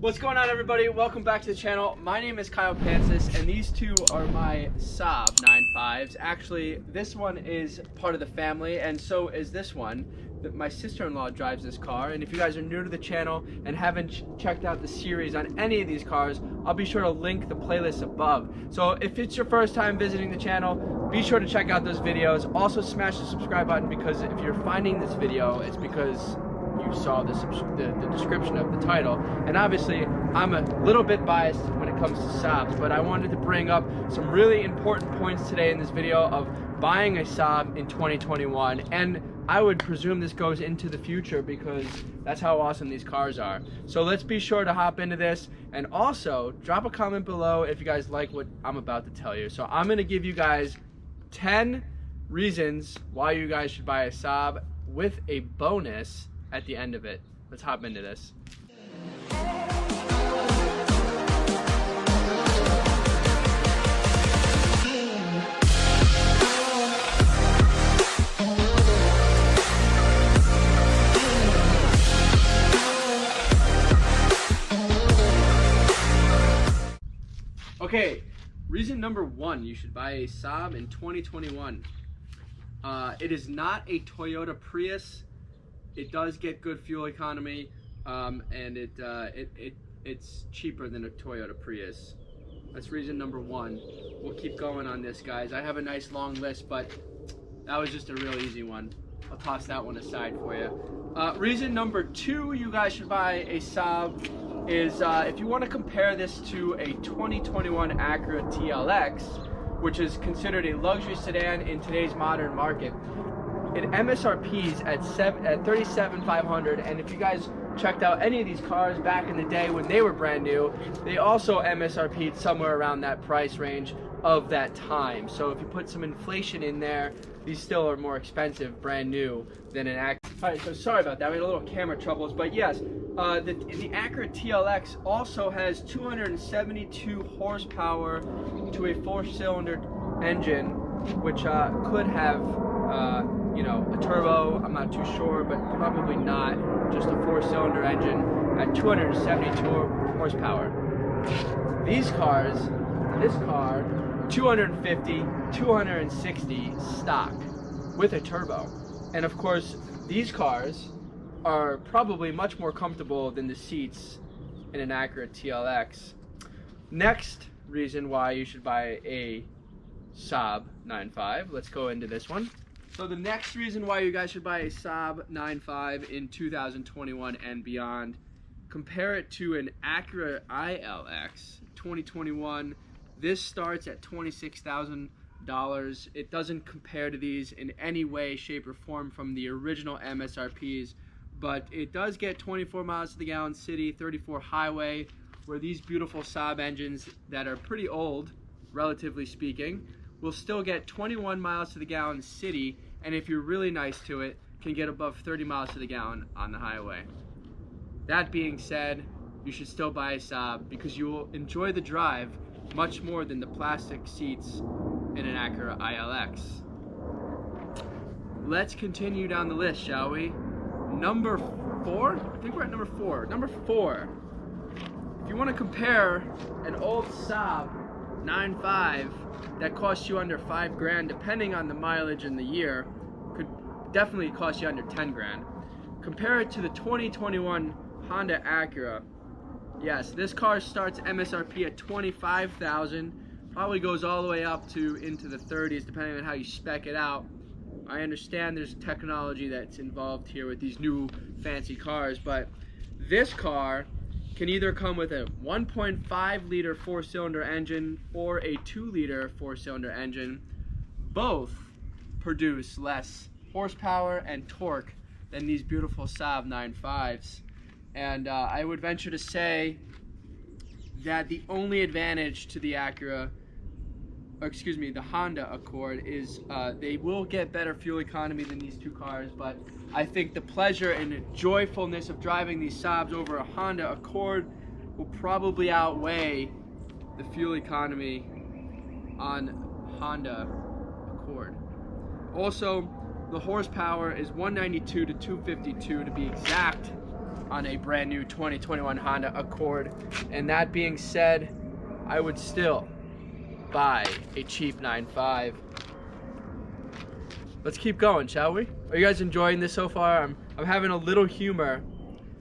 What's going on, everybody? Welcome back to the channel. My name is Pancis, and these two are my Saab 9.5s. Actually, this one is part of the family, and so is this one. My sister-in-law drives this car, and if you guys are new to the channel and haven't checked out the series on any of these cars, I'll be sure to link the playlist above. So if it's your first time visiting the channel, be sure to check out those videos. Also smash the subscribe button, because if you're finding this video, it's because you saw the description of the title. And obviously I'm a little bit biased when it comes to Saabs, but I wanted to bring up some really important points today in this video of buying a Saab in 2021, and I would presume this goes into the future because that's how awesome these cars are. So let's be sure to hop into this, and also drop a comment below if you guys like what I'm about to tell you. So I'm going to give you guys 10 reasons why you guys should buy a Saab with a bonus at the end of it. Let's hop into this. Okay, reason number one you should buy a Saab in 2021. It is not a Toyota Prius. It does get good fuel economy, and it's cheaper than a Toyota Prius. That's reason number one. We'll keep going on this, guys. I have a nice long list, but that was just a real easy one. I'll toss that one aside for you. Reason number two you guys should buy a Saab is if you want to compare this to a 2021 Acura TLX, which is considered a luxury sedan in today's modern market. It MSRPs at $37,500, and if you guys checked out any of these cars back in the day when they were brand new, they also MSRP'd somewhere around that price range of that time. So if you put some inflation in there, these still are more expensive brand new than an Acura. Alright, so sorry about that, we had a little camera troubles, but yes, the Acura TLX also has 272 horsepower to a 4-cylinder engine, which could have you know, a turbo. I'm not too sure, but probably not. Just a 4-cylinder engine at 272 horsepower. These cars, this car, 250, 260 stock with a turbo. And of course, these cars are probably much more comfortable than the seats in an Acura TLX. Next reason why you should buy a Saab 9.5. Let's go into this one. So the next reason why you guys should buy a Saab 9.5 in 2021 and beyond, compare it to an Acura ILX 2021. This starts at $26,000. It doesn't compare to these in any way, shape, or form from the original MSRPs, but it does get 24 miles to the gallon city, 34 highway, where these beautiful Saab engines that are pretty old, relatively speaking, will still get 21 miles to the gallon city, and if you're really nice to it, can get above 30 miles to the gallon on the highway. That being said, you should still buy a Saab because you will enjoy the drive much more than the plastic seats in an Acura ILX. Let's continue down the list, shall we? Number 4? I think we're at number 4. Number 4. If you want to compare an old Saab 9.5 that costs you under $5 grand, depending on the mileage and the year, could definitely cost you under 10 grand. Compare it to the 2021 Honda Acura. Yes, this car starts MSRP at $25,000, probably goes all the way up to into the 30s, depending on how you spec it out. I understand there's technology that's involved here with these new fancy cars, but this car can either come with a 1.5 liter 4-cylinder engine or a 2 liter 4-cylinder engine. Both produce less horsepower and torque than these beautiful Saab 9.5s. And I would venture to say that the only advantage to the the Honda Accord is they will get better fuel economy than these two cars, but I think the pleasure and joyfulness of driving these Saabs over a Honda Accord will probably outweigh the fuel economy on Honda Accord. Also, the horsepower is 192 to 252 to be exact, on a brand new 2021 Honda Accord. And that being said, I would still buy a cheap 9.5. Let's keep going, shall we? Are you guys enjoying this so far? I'm having a little humor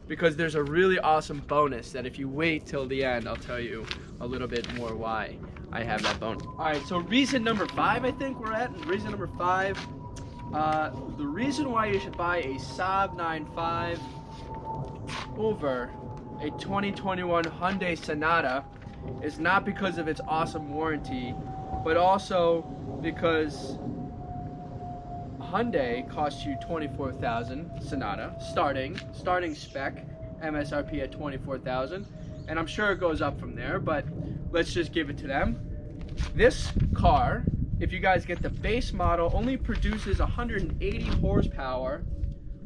because there's a really awesome bonus that if you wait till the end, I'll tell you a little bit more why I have that bonus. All right, so reason number 5, I think we're at. Reason number 5, the reason why you should buy a Saab 9.5 over a 2021 Hyundai Sonata is not because of its awesome warranty, but also because Hyundai costs you $24,000 Sonata starting spec, MSRP at $24,000, and I'm sure it goes up from there, but let's just give it to them. This car, if you guys get the base model, only produces 180 horsepower,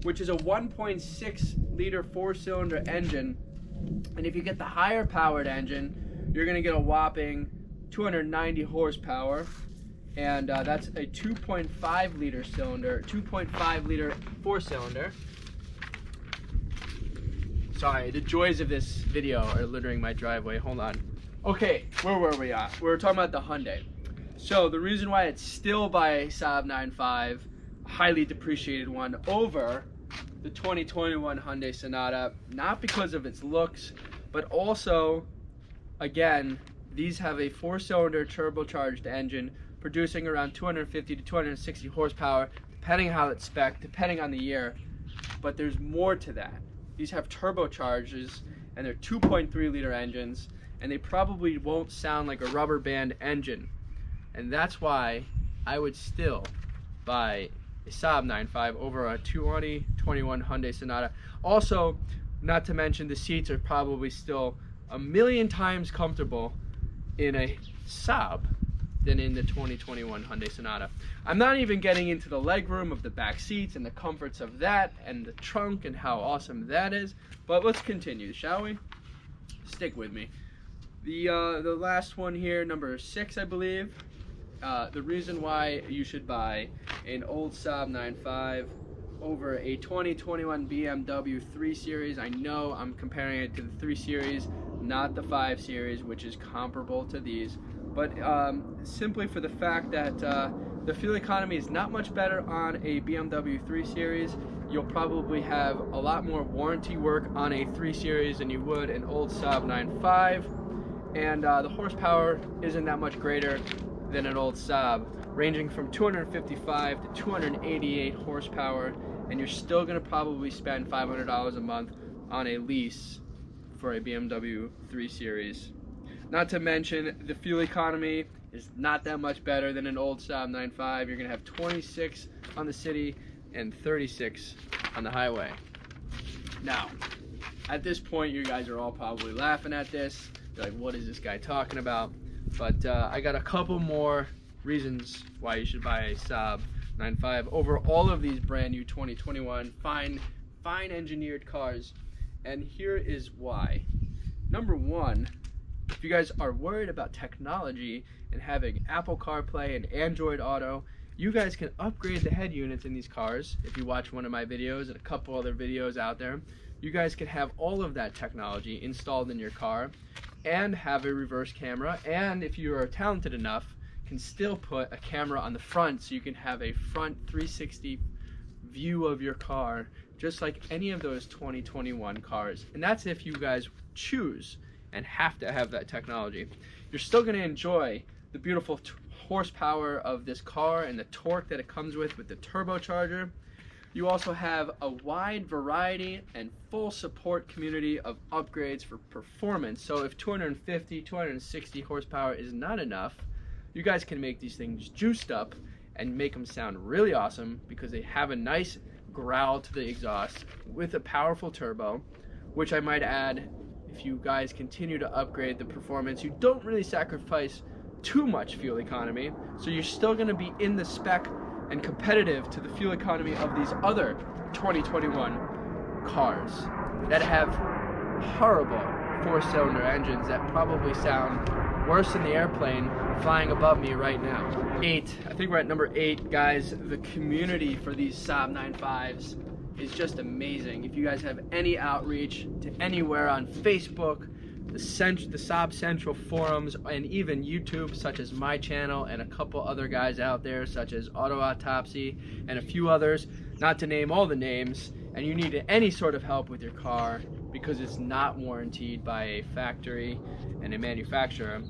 which is a 1.6 liter 4-cylinder engine, and if you get the higher powered engine, you're gonna get a whopping 290 horsepower. And that's a 2.5 liter cylinder, 2.5 liter 4-cylinder. Sorry, the joys of this video are littering my driveway. Hold on. Okay, where were we at? We were talking about the Hyundai. So the reason why it's still by a Saab 9.5, a highly depreciated one, over the 2021 Hyundai Sonata, not because of its looks, but also, again, these have a 4-cylinder turbocharged engine producing around 250 to 260 horsepower, depending how it's spec'd, depending on the year. But there's more to that. These have turbochargers, and they're 2.3 liter engines, and they probably won't sound like a rubber band engine. And that's why I would still buy a Saab 9.5 over a 2021 Hyundai Sonata. Also, not to mention the seats are probably still a million times comfortable in a Saab than in the 2021 Hyundai Sonata. I'm not even getting into the legroom of the back seats and the comforts of that and the trunk and how awesome that is, but let's continue, shall we? Stick with me. The last one here, number 6, I believe. The reason why you should buy an old Saab 9.5 over a 2021 BMW 3 Series. I know I'm comparing it to the 3 Series, not the 5 Series, which is comparable to these, but simply for the fact that the fuel economy is not much better on a BMW 3 Series. You'll probably have a lot more warranty work on a 3 Series than you would an old Saab 9.5, and the horsepower isn't that much greater than an old Saab, ranging from 255 to 288 horsepower, and you're still going to probably spend $500 a month on a lease for a BMW 3 Series. Not to mention, the fuel economy is not that much better than an old Saab 9.5. You're going to have 26 on the city and 36 on the highway. Now, at this point, you guys are all probably laughing at this. You're like, what is this guy talking about? But I got a couple more reasons why you should buy a Saab 9.5 over all of these brand new 2021 fine engineered cars. And here is why. Number 1, if you guys are worried about technology and having Apple CarPlay and Android Auto, you guys can upgrade the head units in these cars. If you watch one of my videos and a couple other videos out there, you guys can have all of that technology installed in your car and have a reverse camera, and if you are talented enough, can still put a camera on the front so you can have a front 360 view of your car, just like any of those 2021 cars. And that's if you guys choose and have to have that technology. You're still going to enjoy the beautiful horsepower of this car and the torque that it comes with the turbocharger. You also have a wide variety and full support community of upgrades for performance. So if 250, 260 horsepower is not enough, you guys can make these things juiced up and make them sound really awesome because they have a nice growl to the exhaust with a powerful turbo, which I might add, if you guys continue to upgrade the performance, you don't really sacrifice too much fuel economy, so you're still going to be in the spec and competitive to the fuel economy of these other 2021 cars that have horrible 4-cylinder engines that probably sound worse than the airplane flying above me right now. 8, I think we're at number 8, guys. The community for these Saab 9.5s is just amazing. If you guys have any outreach to anywhere on Facebook, the Saab Central forums, and even YouTube, such as my channel and a couple other guys out there, such as Auto Autopsy and a few others, not to name all the names, and you need any sort of help with your car because it's not warranted by a factory and a manufacturer,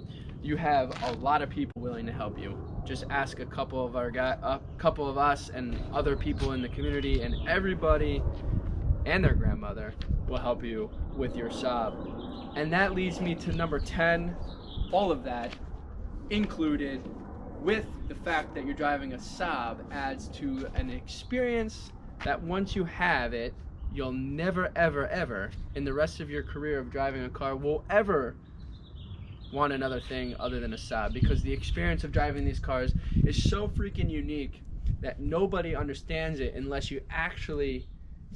you have a lot of people willing to help you. Just ask a couple of us and other people in the community, and everybody and their grandmother will help you with your Saab. And that leads me to number 10. All of that included with the fact that you're driving a Saab adds to an experience that once you have it, you'll never ever in the rest of your career of driving a car will ever want another thing other than a Saab, because the experience of driving these cars is so freaking unique that nobody understands it unless you actually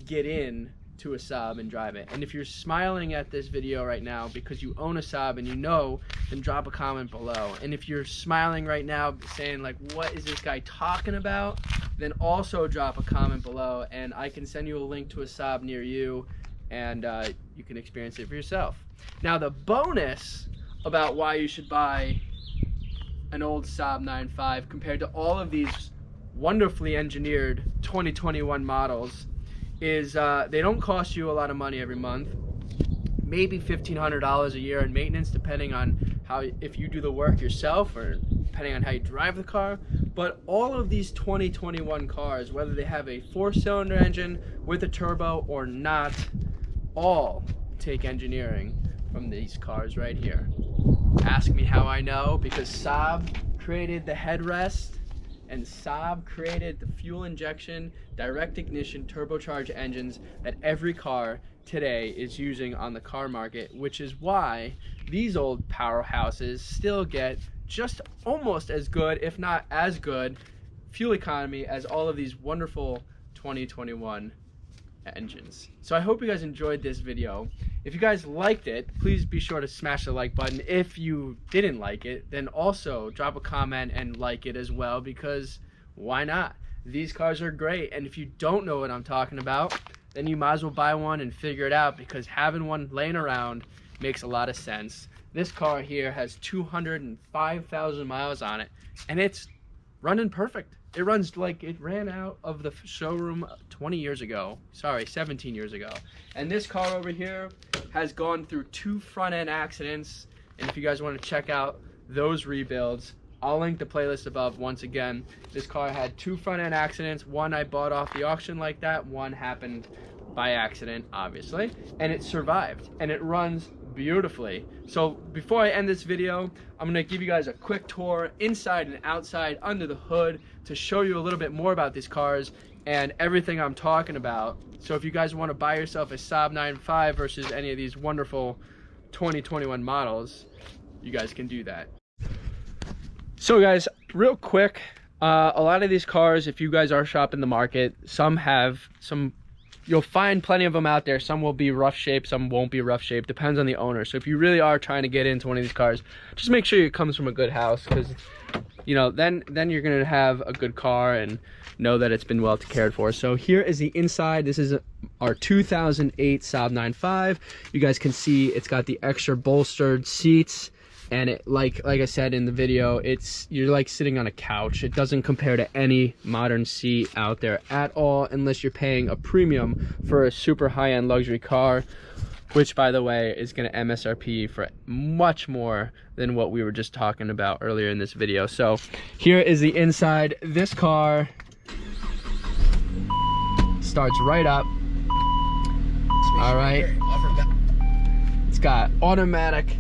get in to a Saab and drive it. And if you're smiling at this video right now because you own a Saab and you know, then drop a comment below. And if you're smiling right now saying like, what is this guy talking about, then also drop a comment below and I can send you a link to a Saab near you, and you can experience it for yourself. Now the bonus about why you should buy an old Saab 9.5 compared to all of these wonderfully engineered 2021 models is they don't cost you a lot of money every month, maybe $1,500 a year in maintenance, depending on if you do the work yourself or depending on how you drive the car. But all of these 2021 cars, whether they have a 4-cylinder engine with a turbo or not, all take engineering from these cars right here. Ask me how I know, because Saab created the headrest and Saab created the fuel injection, direct ignition, turbocharged engines that every car today is using on the car market, which is why these old powerhouses still get just almost as good, if not as good, fuel economy as all of these wonderful 2021 engines. So I hope you guys enjoyed this video. If you guys liked it, please be sure to smash the like button. If you didn't like it, then also drop a comment and like it as well, because why not? These cars are great, and if you don't know what I'm talking about, then you might as well buy one and figure it out, because having one laying around makes a lot of sense. This car here has 205,000 miles on it, and it's running perfect. It runs like it ran out of the showroom 20 years ago. Sorry, 17 years ago. And this car over here has gone through 2 front-end accidents. And if you guys want to check out those rebuilds, I'll link the playlist above once again. This car had 2 front-end accidents. One I bought off the auction like that. One happened by accident, obviously. And it survived. And it runs beautifully. So before I end this video, I'm going to give you guys a quick tour inside and outside under the hood to show you a little bit more about these cars and everything I'm talking about. So if you guys want to buy yourself a Saab 9.5 versus any of these wonderful 2021 models, you guys can do that. So guys, real quick, a lot of these cars, if you guys are shopping the market, you'll find plenty of them out there. Some will be rough shape, some won't be rough shape, depends on the owner. So if you really are trying to get into one of these cars, just make sure it comes from a good house, because you know, then you're gonna have a good car and know that it's been well cared for. So here is the inside. This is our 2008 Saab 9.5. You guys can see it's got the extra bolstered seats, and it, like I said in the video, you're like sitting on a couch. It doesn't compare to any modern seat out there at all, unless you're paying a premium for a super high-end luxury car, which by the way is going to MSRP for much more than what we were just talking about earlier in this video. So here is the inside. This car starts right up. All right, it's got automatic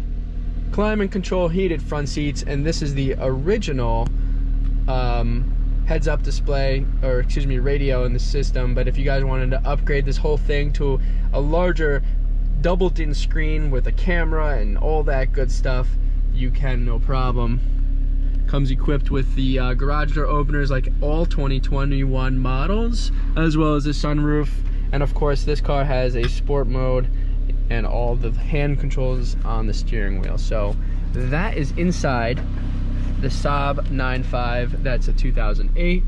climate control, heated front seats, and this is the original heads-up display, or excuse me, radio in the system. But if you guys wanted to upgrade this whole thing to a larger double-din screen with a camera and all that good stuff, you can, no problem. Comes equipped with the garage door openers like all 2021 models, as well as the sunroof. And of course this car has a sport mode and all the hand controls on the steering wheel. So that is inside the Saab 9.5. That's a 2008.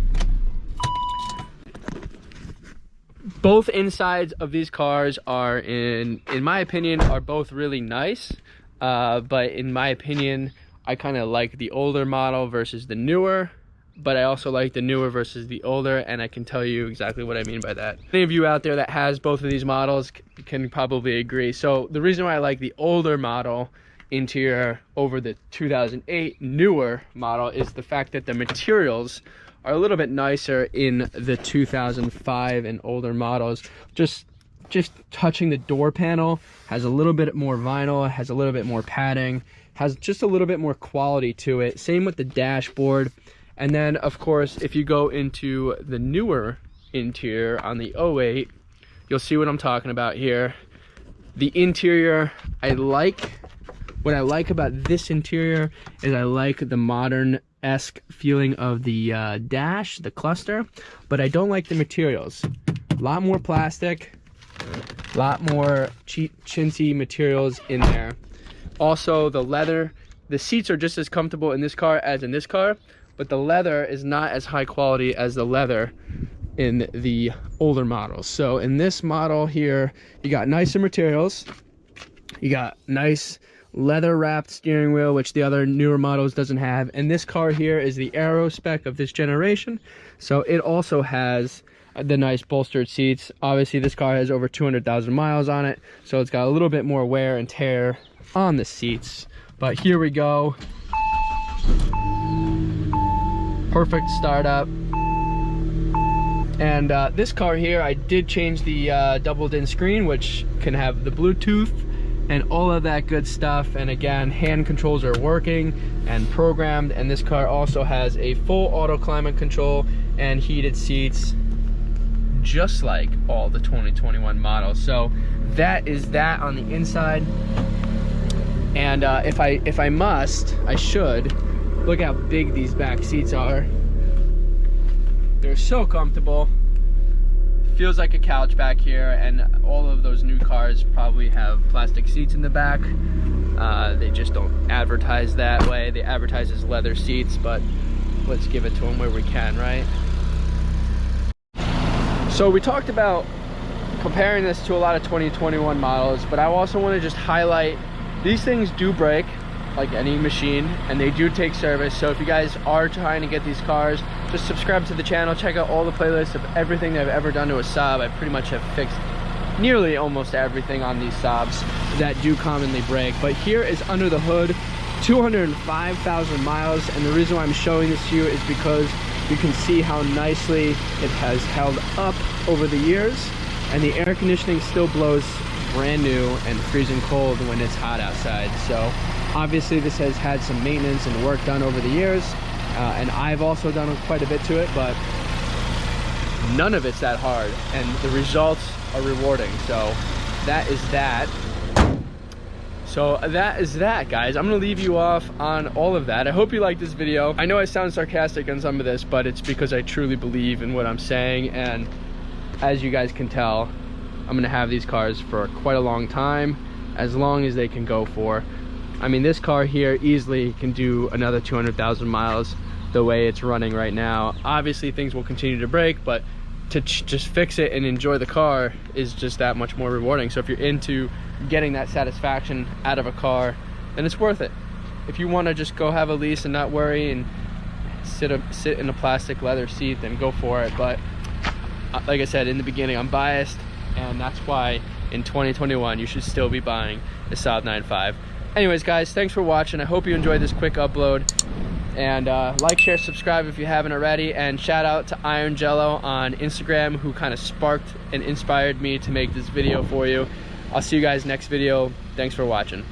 Both insides of these cars are, in my opinion, are both really nice. But in my opinion, I kind of like the older model versus the newer. But I also like the newer versus the older, and I can tell you exactly what I mean by that. Any of you out there that has both of these models can probably agree. So the reason why I like the older model interior over the 2008 newer model is the fact that the materials are a little bit nicer in the 2005 and older models. Just touching the door panel has a little bit more vinyl, has a little bit more padding, has just a little bit more quality to it. Same with the dashboard. And then, of course, if you go into the newer interior on the 08, you'll see what I'm talking about here. The interior, what I like about this interior is I like the modern-esque feeling of the dash, the cluster, but I don't like the materials. A lot more plastic, a lot more chintzy materials in there. Also, the leather, the seats are just as comfortable in this car as in this car, but the leather is not as high quality as the leather in the older models. So in this model here, you got nicer materials, you got nice leather wrapped steering wheel, which the other newer models doesn't have. And this car here is the Aero spec of this generation, so it also has the nice bolstered seats. Obviously this car has over 200,000 miles on it, so it's got a little bit more wear and tear on the seats. But here we go. Perfect startup. And this car here, I did change the doubled-in screen, which can have the Bluetooth and all of that good stuff. And again, hand controls are working and programmed. And this car also has a full auto climate control and heated seats, just like all the 2021 models. So that is that on the inside. And if I must, I should. Look how big these back seats are. They're so comfortable. Feels like a couch back here, and all of those new cars probably have plastic seats in the back. They just don't advertise that way. They advertise as leather seats, but let's give it to them where we can, right? So we talked about comparing this to a lot of 2021 models, but I also want to just highlight these things do break like any machine, and they do take service. So if you guys are trying to get these cars, just subscribe to the channel, check out all the playlists of everything that I've ever done to a Saab. I pretty much have fixed nearly almost everything on these Saabs that do commonly break. But here is under the hood, 205,000 miles, and the reason why I'm showing this to you is because you can see how nicely it has held up over the years, and the air conditioning still blows brand new and freezing cold when it's hot outside. So obviously this has had some maintenance and work done over the years, and I've also done quite a bit to it, but none of it's that hard, and the results are rewarding. So that is that. So that is that, guys. I'm gonna leave you off on all of that. I hope you liked this video. I know I sound sarcastic on some of this, but it's because I truly believe in what I'm saying, and as you guys can tell, I'm gonna have these cars for quite a long time, as long as they can go for. I mean, this car here easily can do another 200,000 miles the way it's running right now. Obviously things will continue to break, but to just fix it and enjoy the car is just that much more rewarding. So if you're into getting that satisfaction out of a car, then it's worth it. If you want to just go have a lease and not worry and sit in a plastic leather seat, then go for it. But like I said in the beginning, I'm biased, and that's why in 2021 you should still be buying the Saab 9.5. Anyways, guys, thanks for watching. I hope you enjoyed this quick upload, and like, share, subscribe if you haven't already, and shout out to Iron Jello on Instagram, who kind of sparked and inspired me to make this video for you. I'll see you guys next video. Thanks for watching.